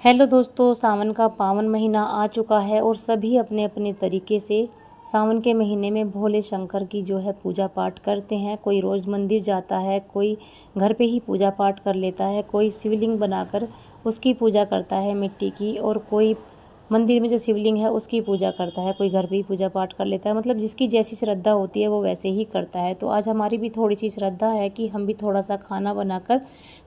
Hello दोस्तों, सावन का पावन महीना आ चुका है और सभी अपने अपने तरीके से सावन के महीने में भोले शंकर की जो है पूजा पाठ करते हैं। कोई रोज़ मंदिर जाता है, कोई घर पे ही पूजा पाठ कर लेता है, कोई शिवलिंग बनाकर उसकी पूजा करता है मिट्टी की, और कोई मंदिर में जो शिवलिंग है उसकी पूजा करता है, कोई घर पे ही पूजा पाठ कर लेता है। मतलब जिसकी जैसी श्रद्धा होती है वो वैसे ही करता है। तो आज हमारी भी थोड़ी सी श्रद्धा है कि हम भी थोड़ा सा खाना बनाकर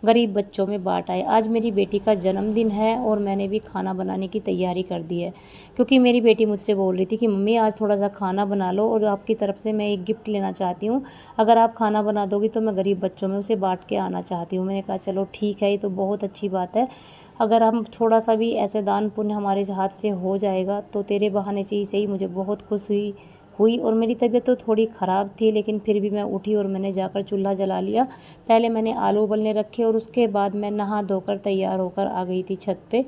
गरीब बच्चों में बांट आए। आज मेरी बेटी का जन्मदिन है और मैंने भी खाना बनाने की तैयारी कर दी है, क्योंकि मेरी बेटी मुझसे बोल रही थी कि मम्मी आज थोड़ा सा खाना बना लो और आपकी तरफ से मैं एक गिफ्ट लेना चाहती हूँ। अगर आप खाना बना दोगी तो मैं गरीब बच्चों में उसे बांट के आना चाहती हूँ। मैंने कहा चलो ठीक है, ये तो बहुत अच्छी बात है। अगर हम थोड़ा सा भी ऐसे दान पुण्य हमारे हाथ से हो जाएगा तो तेरे बहाने से ही सही, मुझे बहुत खुश हुई। और मेरी तबीयत तो थोड़ी ख़राब थी, लेकिन फिर भी मैं उठी और मैंने जाकर चूल्हा जला लिया। पहले मैंने आलू उबलने रखे और उसके बाद मैं नहा धोकर तैयार होकर आ गई थी छत पे,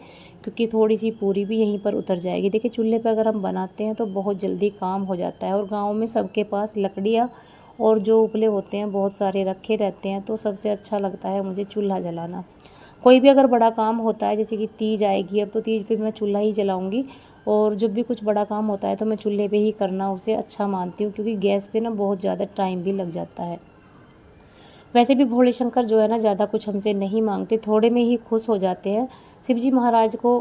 क्योंकि थोड़ी सी पूरी भी यहीं पर उतर जाएगी। देखिए, चूल्हे पे अगर हम बनाते हैं तो बहुत जल्दी काम हो जाता है, और गाँव में सबके पास लकड़ियाँ और जो उपले होते हैं बहुत सारे रखे रहते हैं, तो सबसे अच्छा लगता है मुझे चूल्हा जलाना। कोई भी अगर बड़ा काम होता है, जैसे कि तीज आएगी अब, तो तीज पे मैं चूल्हा ही जलाऊंगी। और जब भी कुछ बड़ा काम होता है तो मैं चूल्हे पे ही करना उसे अच्छा मानती हूँ, क्योंकि गैस पे ना बहुत ज़्यादा टाइम भी लग जाता है। वैसे भी भोले शंकर जो है ना ज़्यादा कुछ हमसे नहीं मांगते, थोड़े में ही खुश हो जाते हैं। शिव जी महाराज को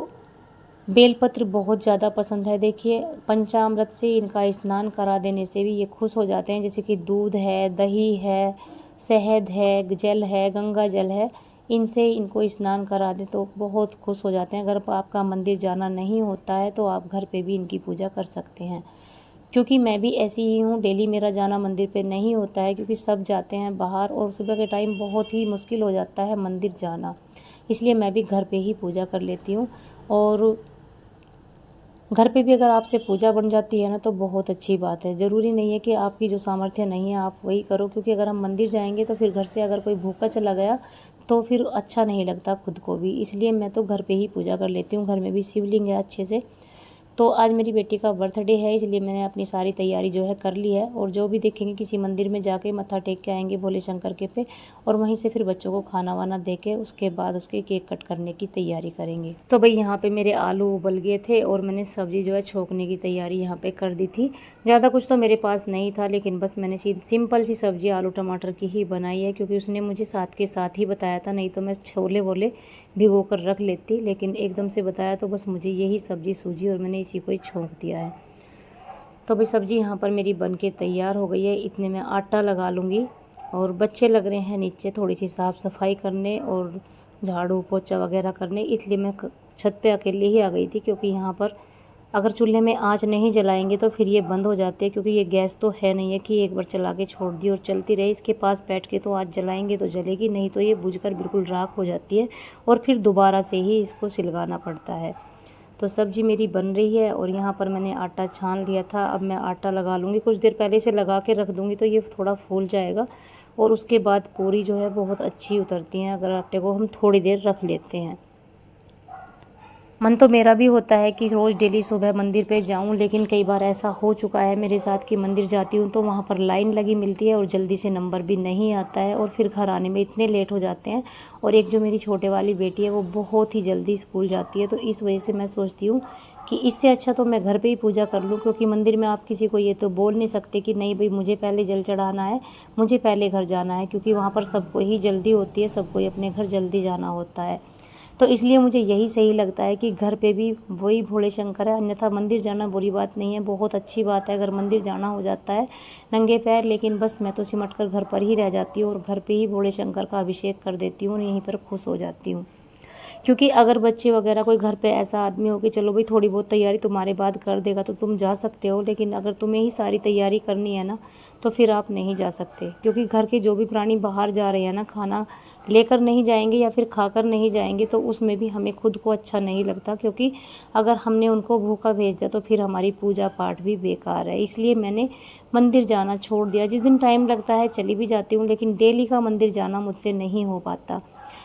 बेलपत्र बहुत ज़्यादा पसंद है। देखिए, पंचामृत से इनका स्नान करा देने से भी ये खुश हो जाते हैं, जैसे कि दूध है, दही है, शहद है, जल है, गंगा जल है, इनसे इनको स्नान करा दें तो बहुत खुश हो जाते हैं। अगर आपका मंदिर जाना नहीं होता है तो आप घर पे भी इनकी पूजा कर सकते हैं, क्योंकि मैं भी ऐसी ही हूँ। डेली मेरा जाना मंदिर पे नहीं होता है, क्योंकि सब जाते हैं बाहर और सुबह के टाइम बहुत ही मुश्किल हो जाता है मंदिर जाना, इसलिए मैं भी घर पे ही पूजा कर लेती हूँ। और घर पे भी अगर आपसे पूजा बन जाती है ना तो बहुत अच्छी बात है। ज़रूरी नहीं है कि आपकी जो सामर्थ्य नहीं है आप वही करो, क्योंकि अगर हम मंदिर जाएंगे तो फिर घर से अगर कोई भूखा चला गया तो फिर अच्छा नहीं लगता खुद को भी, इसलिए मैं तो घर पे ही पूजा कर लेती हूँ। घर में भी शिवलिंग है अच्छे से। तो आज मेरी बेटी का बर्थडे है, इसलिए मैंने अपनी सारी तैयारी जो है कर ली है, और जो भी देखेंगे किसी मंदिर में जाके मत्था टेक के आएंगे भोले शंकर के पे, और वहीं से फिर बच्चों को खाना वाना दे के उसके बाद उसके केक कट करने की तैयारी करेंगे। तो भाई यहाँ पे मेरे आलू उबल गए थे और मैंने सब्जी जो है छोंकने की तैयारी यहाँ पे कर दी थी। ज़्यादा कुछ तो मेरे पास नहीं था, लेकिन बस मैंने सिंपल सी सब्जी आलू टमाटर की ही बनाई है, क्योंकि उसने मुझे साथ के साथ ही बताया था, नहीं तो मैं छोले वोले भिगो कर रख लेती, लेकिन एकदम से बताया तो बस मुझे यही सब्जी सूझी और मैंने इसी को ही छोंक दिया है। तो भाई सब्जी यहाँ पर मेरी बन के तैयार हो गई है। इतने में आटा लगा लूँगी, और बच्चे लग रहे हैं नीचे थोड़ी सी साफ़ सफाई करने और झाड़ू पोछा वगैरह करने, इसलिए मैं छत पे अकेले ही आ गई थी, क्योंकि यहाँ पर अगर चूल्हे में आंच नहीं जलाएंगे तो फिर ये बंद हो जाते हैं, क्योंकि ये गैस तो है नहीं है कि एक बार चला के छोड़ दी और चलती रही। इसके पास बैठ के तो आज जलाएंगे तो जलेगी, नहीं तो ये बुझकर बिल्कुल राख हो जाती है और फिर दोबारा से ही इसको सिलगाना पड़ता है। तो सब्जी मेरी बन रही है और यहाँ पर मैंने आटा छान लिया था। अब मैं आटा लगा लूँगी, कुछ देर पहले से लगा के रख दूँगी तो ये थोड़ा फूल जाएगा, और उसके बाद पूरी जो है बहुत अच्छी उतरती हैं अगर आटे को हम थोड़ी देर रख लेते हैं। मन तो मेरा भी होता है कि रोज़ डेली सुबह मंदिर पे जाऊं, लेकिन कई बार ऐसा हो चुका है मेरे साथ कि मंदिर जाती हूं तो वहां पर लाइन लगी मिलती है और जल्दी से नंबर भी नहीं आता है, और फिर घर आने में इतने लेट हो जाते हैं। और एक जो मेरी छोटे वाली बेटी है वो बहुत ही जल्दी स्कूल जाती है, तो इस वजह से मैं सोचती हूँ कि इससे अच्छा तो मैं घर पर ही पूजा कर लूँ, क्योंकि मंदिर में आप किसी को ये तो बोल नहीं सकते कि नहीं भाई मुझे पहले जल चढ़ाना है, मुझे पहले घर जाना है, क्योंकि वहाँ पर सबको ही जल्दी होती है, सबको अपने घर जल्दी जाना होता है। तो इसलिए मुझे यही सही लगता है कि घर पे भी वही भोले शंकर है। अन्यथा मंदिर जाना बुरी बात नहीं है, बहुत अच्छी बात है अगर मंदिर जाना हो जाता है नंगे पैर, लेकिन बस मैं तो सिमट कर घर पर ही रह जाती हूँ और घर पे ही भोले शंकर का अभिषेक कर देती हूँ और यहीं पर खुश हो जाती हूँ। क्योंकि अगर बच्चे वगैरह कोई घर पे ऐसा आदमी हो कि चलो भाई थोड़ी बहुत तैयारी तुम्हारे बाद कर देगा तो तुम जा सकते हो, लेकिन अगर तुम्हें ही सारी तैयारी करनी है ना तो फिर आप नहीं जा सकते, क्योंकि घर के जो भी प्राणी बाहर जा रहे हैं ना, खाना लेकर नहीं जाएंगे या फिर खाकर नहीं जाएंगे तो उसमें भी हमें खुद को अच्छा नहीं लगता, क्योंकि अगर हमने उनको भूखा भेज दिया तो फिर हमारी पूजा पाठ भी बेकार है। इसलिए मैंने मंदिर जाना छोड़ दिया। जिस दिन टाइम लगता है चली भी जाती हूँ, लेकिन डेली का मंदिर जाना मुझसे नहीं हो पाता।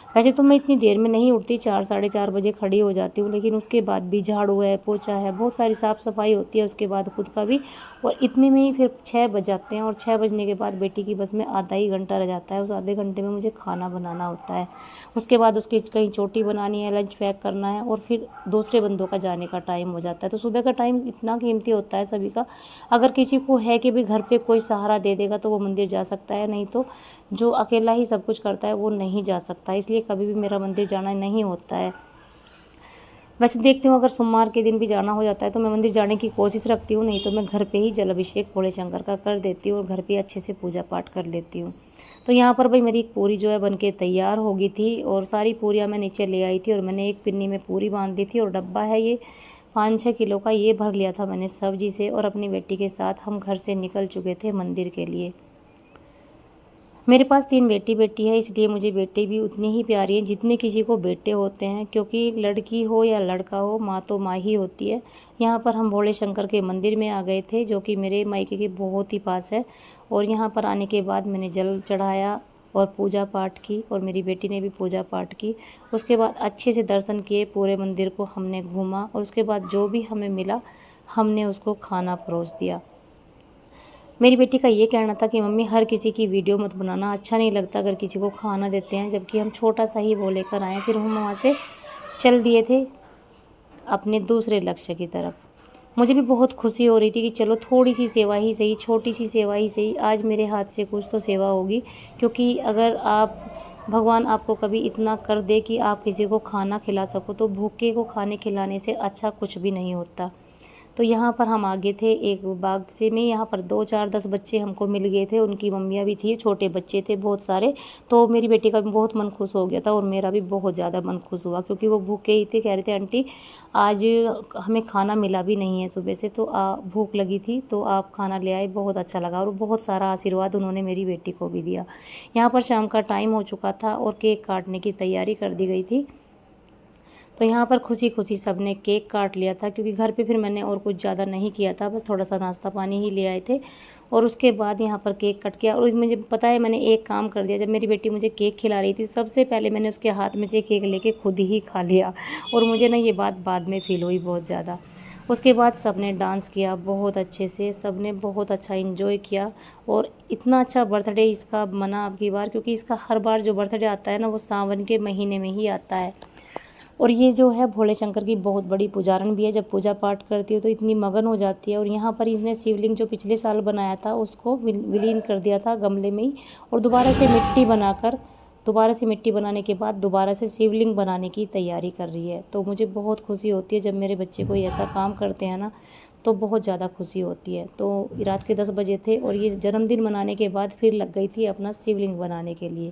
वैसे तो मैं इतनी देर में नहीं उठती, 4 साढ़े 4 बजे खड़ी हो जाती हूँ, लेकिन उसके बाद भी झाड़ू है, पोछा है, बहुत सारी साफ़ सफाई होती है उसके बाद खुद का भी। और इतने में ही फिर 6 बज जाते हैं, और 6 बजने के बाद बेटी की बस में आधा ही घंटा रह जाता है। उस आधे घंटे में मुझे खाना बनाना होता है, उसके बाद उसकी कहीं चोटी बनानी है, लंच पैक करना है, और फिर दूसरे बंदों का जाने का टाइम हो जाता है। तो सुबह का टाइम इतना कीमती होता है सभी का। अगर किसी को है कि भी घर पे कोई सहारा दे देगा तो वो मंदिर जा सकता है, नहीं तो जो अकेला ही सब कुछ करता है वो नहीं जा सकता। इसलिए कभी भी मेरा मंदिर जाना नहीं होता है। वैसे देखती हूँ, अगर सोमवार के दिन भी जाना हो जाता है तो मैं मंदिर जाने की कोशिश रखती हूँ, नहीं तो मैं घर पे ही जल अभिषेक भोले शंकर का कर देती हूँ और घर पे अच्छे से पूजा पाठ कर लेती हूँ। तो यहाँ पर भाई मेरी एक पूरी जो है बनके तैयार हो गई थी, और सारी पूरियाँ मैं नीचे ले आई थी, और मैंने एक पिन्नी में पूरी बांध दी थी। और डब्बा है ये 5-6 किलो का, ये भर लिया था मैंने सब्जी से। और अपनी बेटी के साथ हम घर से निकल चुके थे मंदिर के लिए। मेरे पास 3 बेटी है, इसलिए मुझे बेटी भी उतनी ही प्यारी है जितने किसी को बेटे होते हैं, क्योंकि लड़की हो या लड़का हो, माँ तो माँ ही होती है। यहाँ पर हम भोले शंकर के मंदिर में आ गए थे, जो कि मेरे मायके के बहुत ही पास है। और यहाँ पर आने के बाद मैंने जल चढ़ाया और पूजा पाठ की, और मेरी बेटी ने भी पूजा पाठ की। उसके बाद अच्छे से दर्शन किए, पूरे मंदिर को हमने घूमा, और उसके बाद जो भी हमें मिला हमने उसको खाना परोस दिया। मेरी बेटी का ये कहना था कि मम्मी हर किसी की वीडियो मत बनाना, अच्छा नहीं लगता अगर किसी को खाना देते हैं, जबकि हम छोटा सा ही वो लेकर आए। फिर हम वहाँ से चल दिए थे अपने दूसरे लक्ष्य की तरफ। मुझे भी बहुत खुशी हो रही थी कि चलो थोड़ी सी सेवा ही सही, छोटी सी सेवा ही सही, आज मेरे हाथ से कुछ तो सेवा होगी। क्योंकि अगर आप भगवान आपको कभी इतना कर दे कि आप किसी को खाना खिला सको, तो भूखे को खाने खिलाने से अच्छा कुछ भी नहीं होता। तो यहाँ पर हम आगे थे एक बाग से में, यहाँ पर 2 4 10 बच्चे हमको मिल गए थे, उनकी मम्मियाँ भी थी, छोटे बच्चे थे बहुत सारे। तो मेरी बेटी का भी बहुत मन खुश हो गया था, और मेरा भी बहुत ज़्यादा मन खुश हुआ, क्योंकि वो भूखे ही थे। कह रहे थे आंटी आज हमें खाना मिला भी नहीं है सुबह से, तो भूख लगी थी तो आप खाना ले आए, बहुत अच्छा लगा। और बहुत सारा आशीर्वाद उन्होंने मेरी बेटी को भी दिया। यहाँ पर शाम का टाइम हो चुका था और केक काटने की तैयारी कर दी गई थी। तो यहाँ पर खुशी खुशी सब ने केक काट लिया था, क्योंकि घर पे फिर मैंने और कुछ ज़्यादा नहीं किया था, बस थोड़ा सा नाश्ता पानी ही ले आए थे। और उसके बाद यहाँ पर केक कट गया। और मुझे पता है मैंने एक काम कर दिया, जब मेरी बेटी मुझे केक खिला रही थी सबसे पहले मैंने उसके हाथ में से केक लेके खुद ही खा लिया। और मुझे ना ये बात बाद में फील हुई बहुत ज़्यादा। उसके बाद सब ने डांस किया बहुत अच्छे से, सब ने बहुत अच्छा इंजॉय किया। और इतना अच्छा बर्थडे इसका मना अब की बार, क्योंकि इसका हर बार जो बर्थडे आता है ना वो सावन के महीने में ही आता है। और ये जो है भोले शंकर की बहुत बड़ी पुजारन भी है। जब पूजा पाठ करती है तो इतनी मगन हो जाती है। और यहाँ पर इसने शिवलिंग जो पिछले साल बनाया था उसको विलीन कर दिया था गमले में ही, और दोबारा से मिट्टी बनाने के बाद दोबारा से शिवलिंग बनाने की तैयारी कर रही है। तो मुझे बहुत खुशी होती है जब मेरे बच्चे कोई ऐसा काम करते हैं ना, तो बहुत ज़्यादा खुशी होती है। तो रात के 10 बजे थे, और ये जन्मदिन मनाने के बाद फिर लग गई थी अपना शिवलिंग बनाने के लिए।